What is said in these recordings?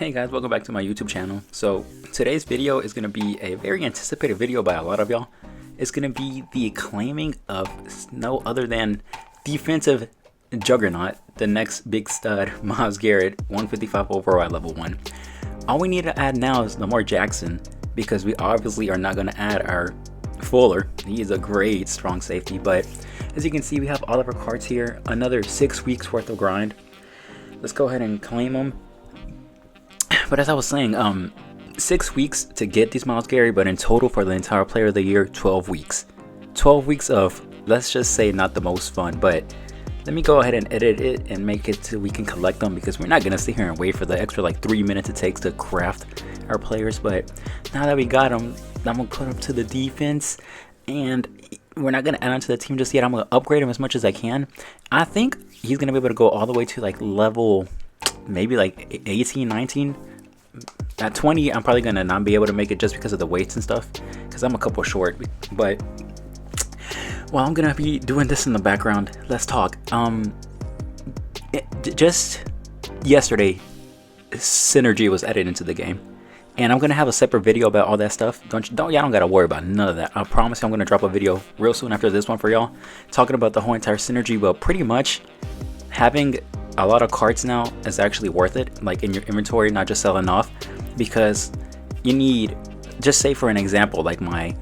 Hey guys, welcome back to my YouTube channel. So today's video is going to be a very anticipated video by a lot of y'all. It's going to be the claiming of no other than defensive juggernaut, the next big stud, Myles Garrett, 155 overall at level 1. All we need to add now is Lamar Jackson, because we obviously are not going to add our Fuller. He is a great strong safety, but as you can see, we have all of our cards here. Another 6 weeks worth of grind. Let's go ahead and claim them. But as I was saying, 6 weeks to get these Myles Garrett, but in total for the entire player of the year, 12 weeks. 12 weeks of, let's just say, not the most fun, but let me go ahead and edit it and make it so we can collect them, because we're not going to sit here and wait for the extra like 3 minutes it takes to craft our players. But now that we got them, I'm going to put them to the defense, and we're not going to add on to the team just yet. I'm going to upgrade him as much as I can. I think he's going to be able to go all the way to like level maybe like 18, 19. At 20, I'm probably gonna not be able to make it just because of the weights and stuff, because I'm a couple short. But while I'm gonna be doing this in the background, let's talk. Just yesterday, Synergy was added into the game, and I'm gonna have a separate video about all that stuff. Y'all don't gotta worry about none of that. I promise you, I'm gonna drop a video real soon after this one for y'all, talking about the whole entire Synergy. But pretty much having a lot of cards now is actually worth it, like in your inventory, not just selling off, because you need, just say for an example, like my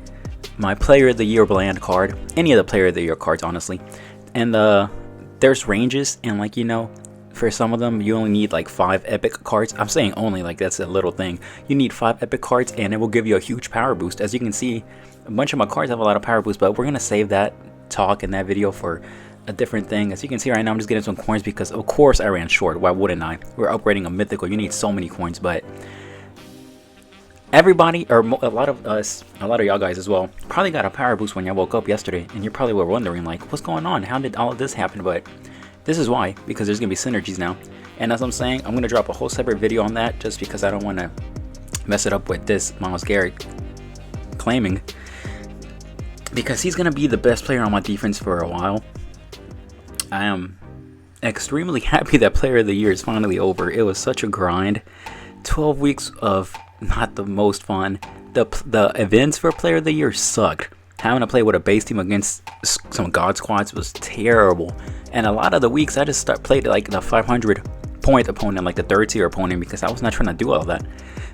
player of the year bland card, any of the player of the year cards honestly, and there's ranges, and like, you know, for some of them you only need like 5 epic cards. I'm saying only, like that's a little thing. You need 5 epic cards and it will give you a huge power boost. As you can see, a bunch of my cards have a lot of power boost, but we're gonna save that talk in that video for a different thing. As you can see right now, I'm just getting some coins because of course I ran short. Why wouldn't I? We're upgrading a mythical. You need so many coins. But everybody, or a lot of us, a lot of y'all guys as well, probably got a power boost when y'all woke up yesterday, and you probably were wondering like, what's going on? How did all of this happen? But this is why, because there's gonna be synergies now. And as I'm saying, I'm gonna drop a whole separate video on that, just because I don't want to mess it up with this Myles Garrett claiming, because he's gonna be the best player on my defense for a while. I am extremely happy that player of the year is finally over. It was such a grind. 12 weeks of not the most fun. The events for player of the year sucked. Having to play with a base team against some god squads was terrible. And a lot of the weeks I just played like the 500 point opponent, like the 3rd tier opponent, because I was not trying to do all that.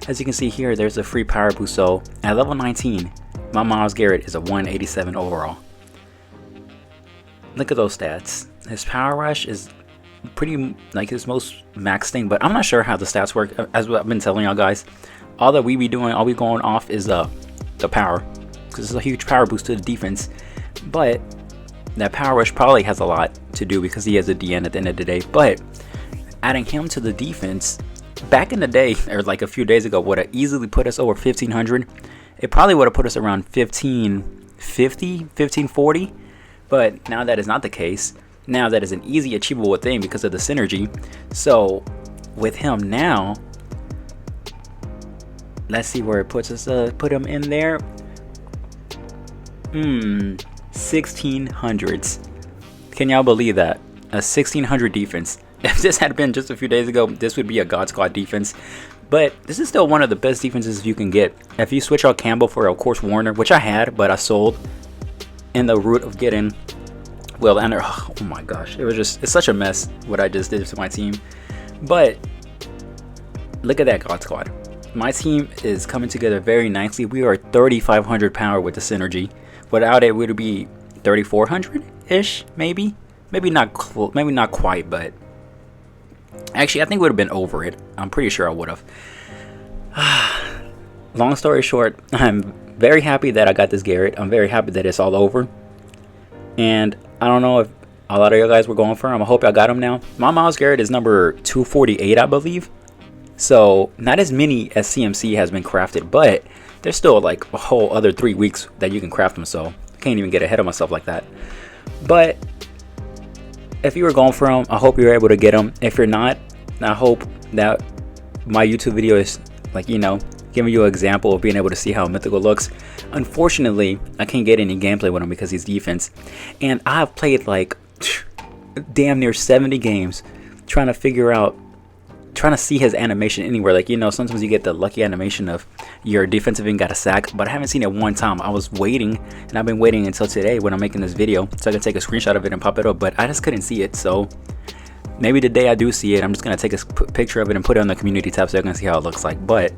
As you can see here, there's a free power boost. So at level 19, my Myles Garrett is a 187 overall. Look at those stats. His power rush is pretty like his most max thing, but I'm not sure how the stats work. As I've been telling y'all guys, all that we be doing, all we going off is the power, because it's a huge power boost to the defense. But that power rush probably has a lot to do because he has a DN at the end of the day. But adding him to the defense back in the day, or like a few days ago, would have easily put us over 1500. It probably would have put us around 1550, 1540. But now that is not the case. Now that is an easy achievable thing because of the synergy. So with him now, let's see where it puts us. Put him in there. 1600s. Can y'all believe that? A 1600 defense. If this had been just a few days ago, this would be a God Squad defense. But this is still one of the best defenses you can get. If you switch out Campbell for, of course, Warner, which I had, but I sold in the route of getting, well, and oh my gosh, it's such a mess what I just did to my team. But look at that God Squad. My team is coming together very nicely. We are 3500 power with the synergy. Without it, would it be 3400 ish? Maybe not quite, but actually I think would have been over it. I'm pretty sure I would have. Long story short, I'm very happy that I got this Garrett. I'm very happy that it's all over. And I don't know if a lot of you guys were going for him. I hope I got him now. My Myles Garrett is number 248, I believe. So not as many as CMC has been crafted, but there's still like a whole other 3 weeks that you can craft them. So I can't even get ahead of myself like that. But if you were going for him, I hope you're able to get him. If you're not, I hope that my YouTube video is, like, you know, giving you an example of being able to see how mythical looks. Unfortunately, I can't get any gameplay with him because he's defense, and I've played like damn near 70 games trying to figure out trying to see his animation anywhere. Like, you know, sometimes you get the lucky animation of your defensive end got a sack, but I haven't seen it one time. I was waiting, and I've been waiting until today when I'm making this video so I can take a screenshot of it and pop it up, but I just couldn't see it. So maybe the day I do see it, I'm just going to take a picture of it and put it on the community tab so you can see how it looks like. But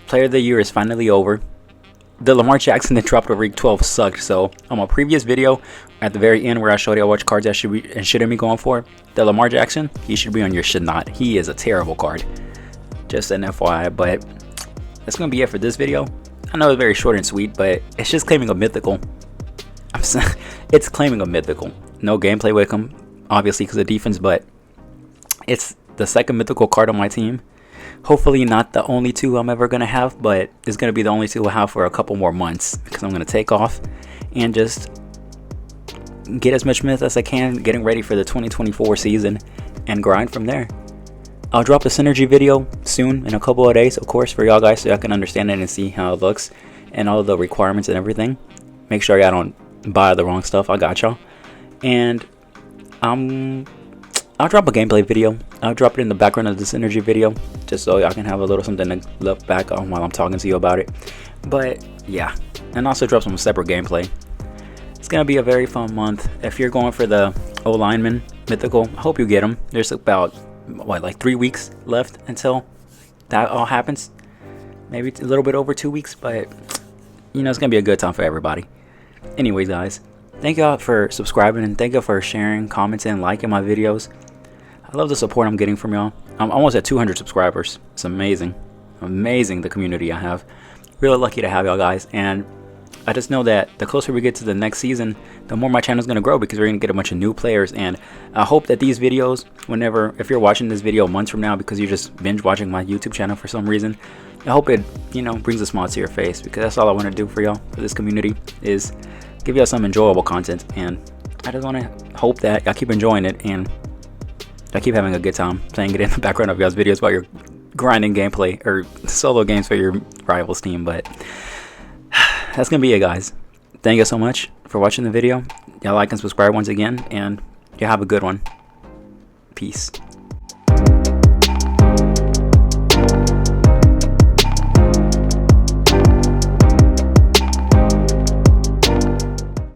Player of the Year is finally over. The Lamar Jackson that dropped over week 12 sucked. So on my previous video, at the very end where I showed you which cards I should be and shouldn't be going for, the Lamar Jackson, he should be on your should not. He is a terrible card. Just an FYI, but that's going to be it for this video. I know it's very short and sweet, but it's just claiming a mythical. It's claiming a mythical. No gameplay with him, obviously because of defense, but it's the second mythical card on my team. Hopefully not the only two I'm ever going to have, but it's going to be the only two I'll have for a couple more months because I'm going to take off and just get as much myth as I can, getting ready for the 2024 season and grind from there. I'll drop a synergy video soon in a couple of days, of course, for y'all guys so y'all can understand it and see how it looks and all the requirements and everything. Make sure y'all don't buy the wrong stuff. I got y'all. And I'll drop a gameplay video. I'll drop it in the background of the synergy video just so y'all can have a little something to look back on while I'm talking to you about it. But yeah, and also drop some separate gameplay. It's gonna be a very fun month. If you're going for the O lineman mythical, I hope you get them. There's about what, like 3 weeks left until that all happens. Maybe a little bit over 2 weeks, but you know, it's gonna be a good time for everybody. Anyways, guys, thank y'all for subscribing and thank y'all for sharing, commenting, and liking my videos. I love the support I'm getting from y'all. I'm almost at 200 subscribers. It's amazing. Amazing the community I have. Really lucky to have y'all guys. And I just know that the closer we get to the next season, the more my channel is going to grow because we're going to get a bunch of new players. And I hope that these videos, if you're watching this video months from now because you're just binge watching my YouTube channel for some reason, I hope it, you know, brings a smile to your face because that's all I want to do for y'all, for this community, is give y'all some enjoyable content. And I just want to hope that y'all keep enjoying it and I keep having a good time playing it in the background of y'all's videos about your grinding gameplay or solo games for your rivals team. But that's gonna be it, guys. Thank you so much for watching the video. Y'all like and subscribe once again, and y'all have a good one. Peace.